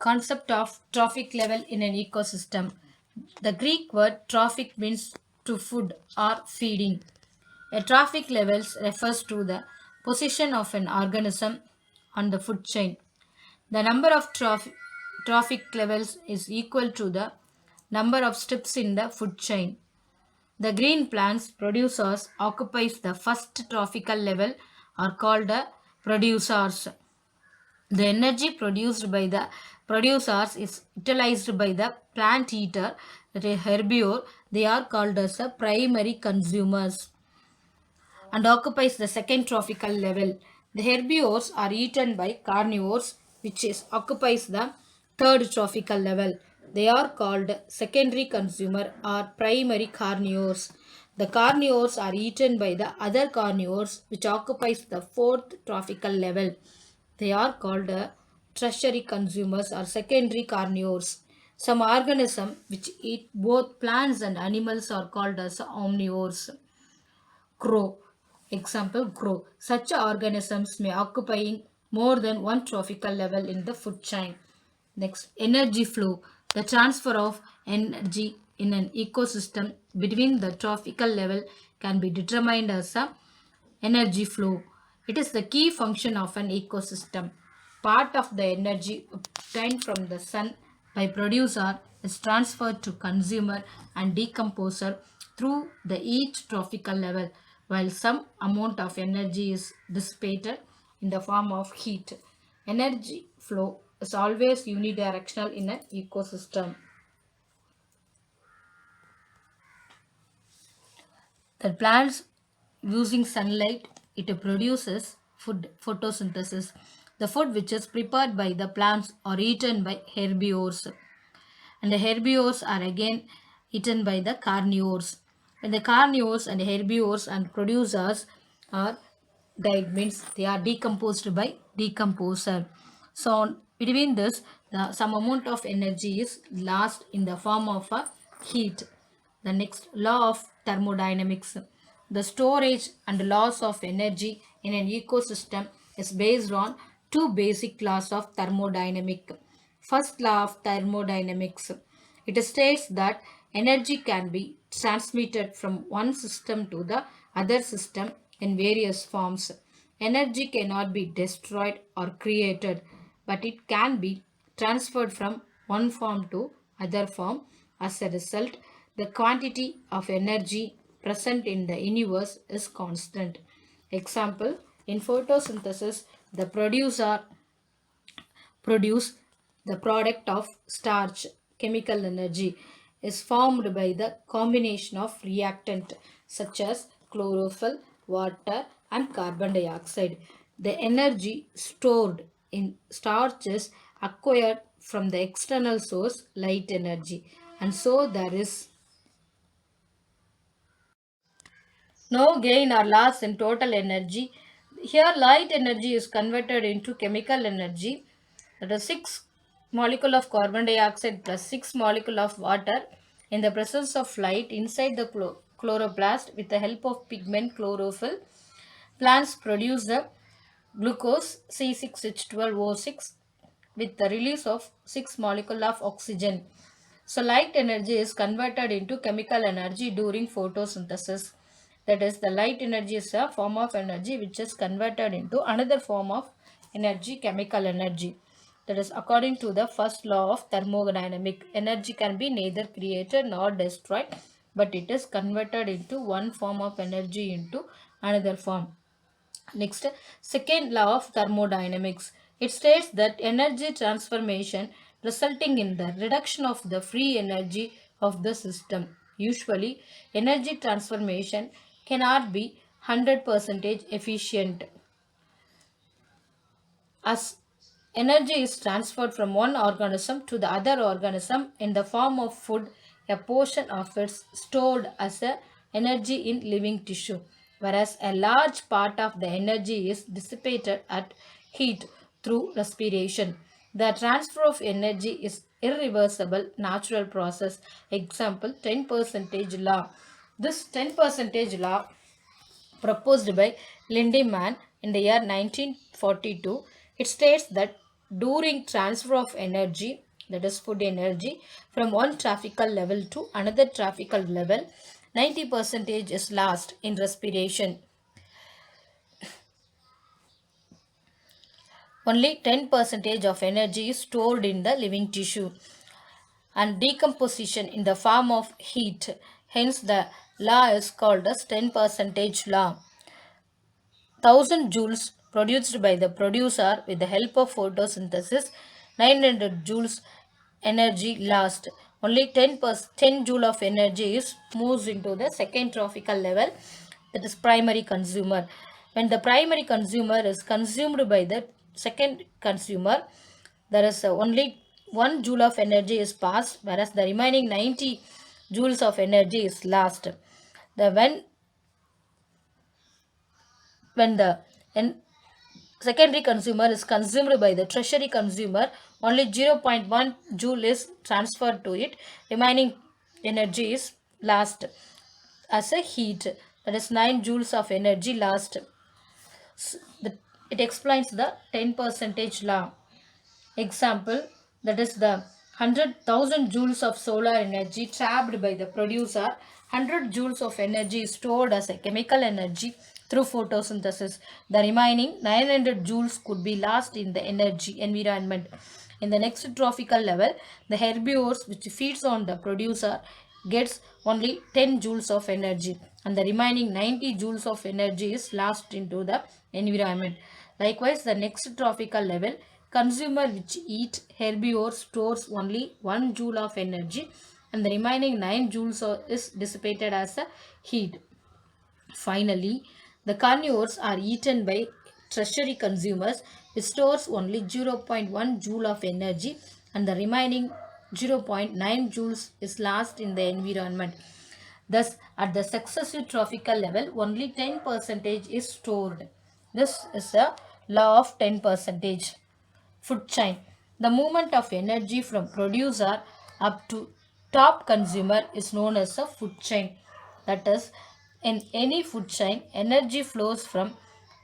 Concept of trophic level in an ecosystem. The Greek word trophic means to food or feeding. A trophic levels refers to the position of an organism on the food chain. The number of trophic levels is equal to the number of steps in the food chain. The green plants producers occupies the first trophical level are called the producers. The energy produced by the producers is utilized by the plant eater, the herbivore. They are called as the primary consumers and occupies the second trophical level. The herbivores are eaten by carnivores, which is occupies the third trophical level. They are called secondary consumer or primary carnivores. The carnivores are eaten by the other carnivores, which occupies the fourth trophical level. They are called tertiary consumers or secondary carnivores. Some organisms which eat both plants and animals are called as omnivores. Crow. Example, crow. Such organisms may occupying more than one trophical level in the food chain. Next, energy flow. The transfer of energy in an ecosystem between the trophical level can be determined as a energy flow. It is the key function of an ecosystem. Part of the energy obtained from the sun by producer is transferred to consumer and decomposer through the each trophical level, while some amount of energy is dissipated in the form of heat. Energy flow is always unidirectional in an ecosystem. The plants using sunlight, it produces food photosynthesis. The food which is prepared by the plants or eaten by herbivores. And the herbivores are again eaten by the carnivores. When the carnivores and herbivores and producers are died means they are decomposed by decomposer. So between this, some amount of energy is lost in the form of a heat. The next law of thermodynamics. The storage and loss of energy in an ecosystem is based on two basic laws of thermodynamics. First law of thermodynamics. It states that energy can be transmitted from one system to the other system in various forms. Energy cannot be destroyed or created, but it can be transferred from one form to other form. As a result, the quantity of energy present in the universe is constant. Example, in photosynthesis, the producer produce the product of starch. Chemical energy is formed by the combination of reactant such as chlorophyll, water and carbon dioxide. The energy stored in starch is acquired from the external source light energy, and so there is no gain or loss in total energy. Here, light energy is converted into chemical energy. That is 6 molecule of carbon dioxide plus 6 molecule of water in the presence of light inside the chloroplast with the help of pigment chlorophyll. Plants produce the glucose C6H12O6 with the release of 6 molecule of oxygen. So light energy is converted into chemical energy during photosynthesis. That is, the light energy is a form of energy which is converted into another form of energy, chemical energy. That is, according to the first law of thermodynamic, energy can be neither created nor destroyed, but it is converted into one form of energy into another form. Next, second law of thermodynamics. It states that energy transformation resulting in the reduction of the free energy of the system. Usually, energy transformation cannot be 100% efficient as energy is transferred from one organism to the other organism in the form of food. A portion of it is stored as a energy in living tissue, whereas a large part of the energy is dissipated at heat through respiration. The transfer of energy is irreversible natural process. Example, 10 percentage law. This 10 percentage law proposed by Lindemann in the year 1942. It states that during transfer of energy, that is food energy, from one traffical level to another traffical level, 90% is lost in respiration. Only 10% of energy is stored in the living tissue and decomposition in the form of heat. Hence, the law is called as 10% law. 1000 joules produced by the producer with the help of photosynthesis, 900 joules energy lost. Only 10 joule of energy is moves into the second trophical level, that is primary consumer. When the primary consumer is consumed by the second consumer, there is only 1 joule of energy is passed, whereas the remaining 90 joules of energy is lost. The when the en- secondary consumer is consumed by the tertiary consumer, only 0.1 joule is transferred to it. Remaining energy is lost as a heat. That is 9 joules of energy lost. It explains the 10 percentage law. Example, that is the 100,000 joules of solar energy trapped by the producer. 100 joules of energy is stored as a chemical energy through photosynthesis. The remaining 900 joules could be lost in the energy environment. In the next trophical level, the herbivores which feeds on the producer gets only 10 joules of energy, and the remaining 90 joules of energy is lost into the environment. Likewise, the next trophical level, consumer which eat herbivore stores only 1 joule of energy, and the remaining 9 joules is dissipated as a heat. Finally, the carnivores are eaten by tertiary consumers, which stores only 0.1 joule of energy, and the remaining 0.9 joules is lost in the environment. Thus, at the successive trophical level, only 10% is stored. This is a law of 10%. Food chain. The movement of energy from producer up to top consumer is known as a food chain. That is, in any food chain, energy flows from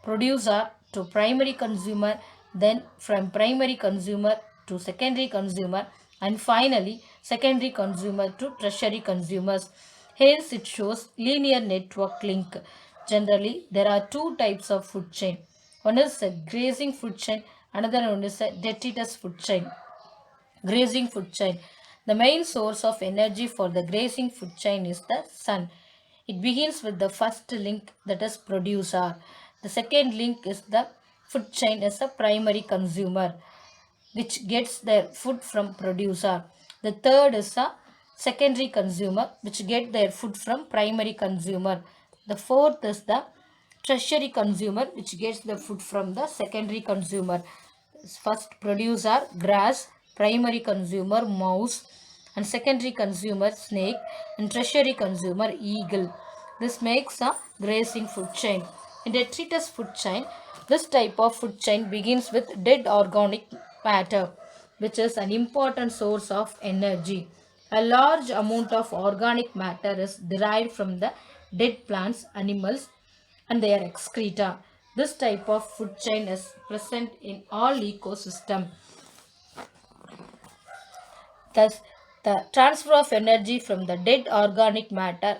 producer to primary consumer, then from primary consumer to secondary consumer, and finally secondary consumer to tertiary consumers. Hence, it shows linear network link. Generally, there are two types of food chain. One is a grazing food chain, another one is a detritus food chain. Grazing food chain. The main source of energy for the grazing food chain is the sun. It begins with the first link, that is producer. The second link is the food chain as a primary consumer, which gets their food from producer. The third is a secondary consumer, which get their food from primary consumer. The fourth is the tertiary consumer, which gets the food from the secondary consumer. First producer grass, primary consumer mouse, and secondary consumer snake, and tertiary consumer eagle. This makes a grazing food chain. In detritus food chain, this type of food chain begins with dead organic matter, which is an important source of energy. A large amount of organic matter is derived from the dead plants, animals, and their excreta. This type of food chain is present in all ecosystem. Thus, the transfer of energy from the dead organic matter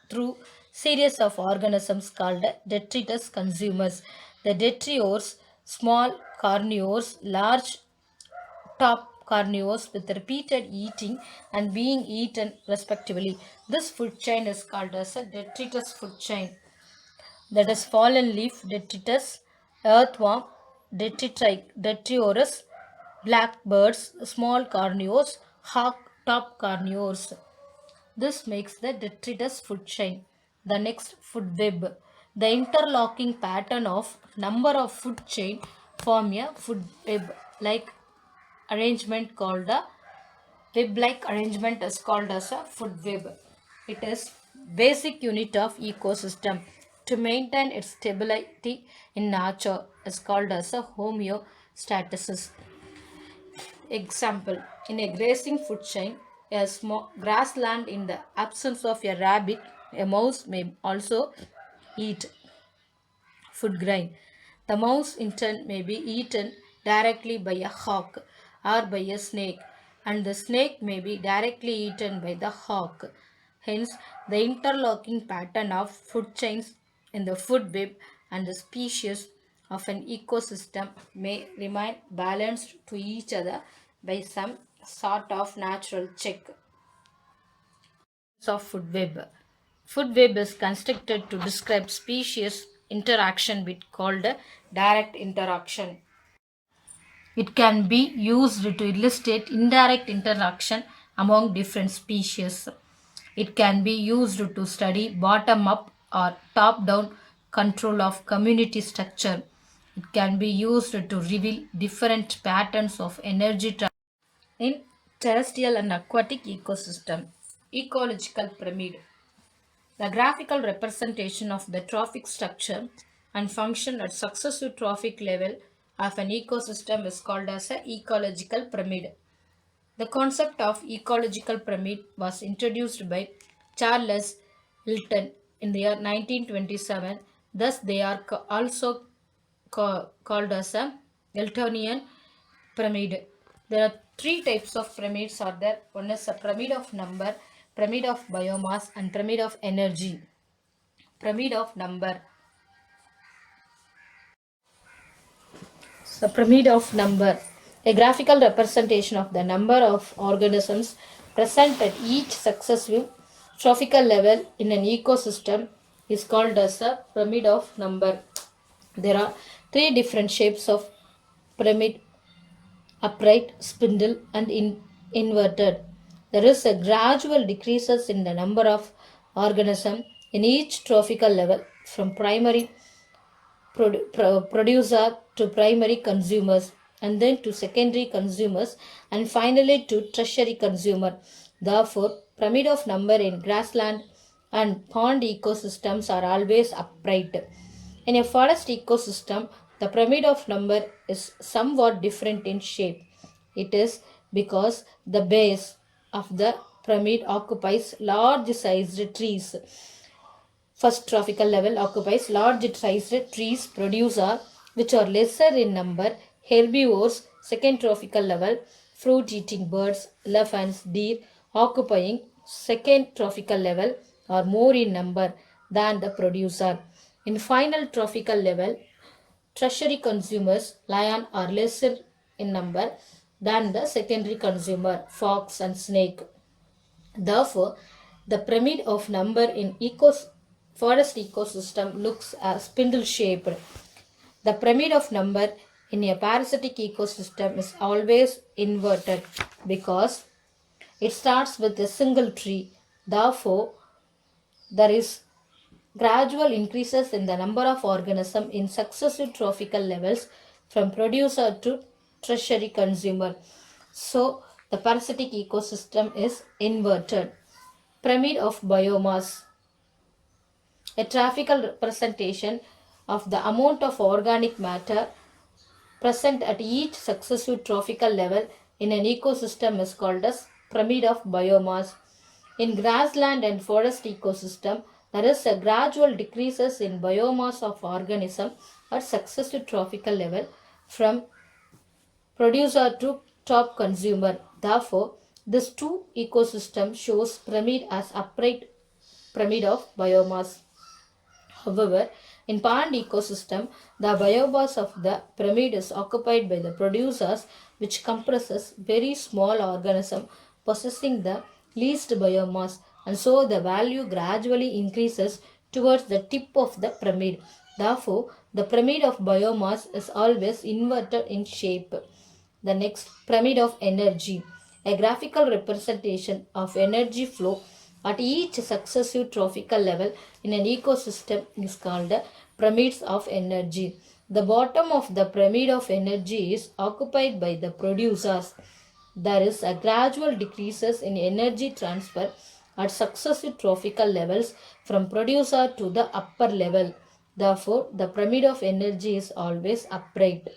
through series of organisms called detritus consumers. The detritivores, small carnivores, large top carnivores with repeated eating and being eaten respectively. This food chain is called as a detritus food chain. That is fallen leaf detritus, earthworm, detrivorous, blackbirds, small carnivores, hawk top carnivores. This makes the detritus food chain. The next, food web. The interlocking pattern of number of food chain form a food web like arrangement called a web-like arrangement is called as a food web. It is basic unit of ecosystem. To maintain its stability in nature is called as a homeostasis. Example, in a grazing food chain, a small grassland in the absence of a rabbit, a mouse may also eat food grain. The mouse in turn may be eaten directly by a hawk or by a snake, and the snake may be directly eaten by the hawk. Hence, the interlocking pattern of food chains in the food web and the species of an ecosystem may remain balanced to each other by some sort of natural check of food web. Food web is constructed to describe species interaction with called direct interaction. It can be used to illustrate indirect interaction among different species. It can be used to study bottom up or top down control of community structure. It can be used to reveal different patterns of energy in terrestrial and aquatic ecosystem. Ecological pyramid. The graphical representation of the trophic structure and function at successive trophic level of an ecosystem is called as an ecological pyramid. The concept of ecological pyramid was introduced by Charles Hilton in the year 1927. Thus, they are also called as a Hiltonian pyramid. There are three types of pyramids are there. One is a pyramid of number, pyramid of biomass, and pyramid of energy. Pyramid of number. So, pyramid of number. A graphical representation of the number of organisms present at each successive trophical level in an ecosystem is called as a pyramid of number. There are three different shapes of pyramid: upright, spindle, and inverted. There is a gradual decreases in the number of organisms in each trophical level from primary producer to primary consumers, and then to secondary consumers, and finally to tertiary consumer. Therefore, pyramid of number in grassland and pond ecosystems are always upright. In a forest ecosystem, the pyramid of number is somewhat different in shape. It is because the base of the pyramid occupies large sized trees. First trophical level occupies large sized trees producer which are lesser in number, herbivores. Second trophical level, fruit eating birds, elephants, deer occupying second trophical level are more in number than the producer. In final trophical level, tertiary consumers, lion, are lesser in number than the secondary consumer, fox and snake. Therefore, the pyramid of number in forest ecosystem looks spindle shaped. The pyramid of number in a parasitic ecosystem is always inverted because it starts with a single tree. Therefore, there is gradual increases in the number of organisms in successive trophical levels from producer to tertiary consumer. So, the parasitic ecosystem is inverted. Pyramid of biomass, a graphical representation of the amount of organic matter present at each successive trophical level in an ecosystem is called as pyramid of biomass. In grassland and forest ecosystem, there is a gradual decreases in biomass of organism at successive trophical level from producer to top consumer. Therefore, this two ecosystem shows pyramid as upright pyramid of biomass. However, in pond ecosystem, the biomass of the pyramid is occupied by the producers, which comprises very small organism possessing the least biomass, and so the value gradually increases towards the tip of the pyramid. Therefore, the pyramid of biomass is always inverted in shape. The next, pyramid of energy, a graphical representation of energy flow at each successive trophical level in an ecosystem is called the pyramids of energy. The bottom of the pyramid of energy is occupied by the producers. There is a gradual decreases in energy transfer at successive trophical levels from producer to the upper level. Therefore, the pyramid of energy is always upright.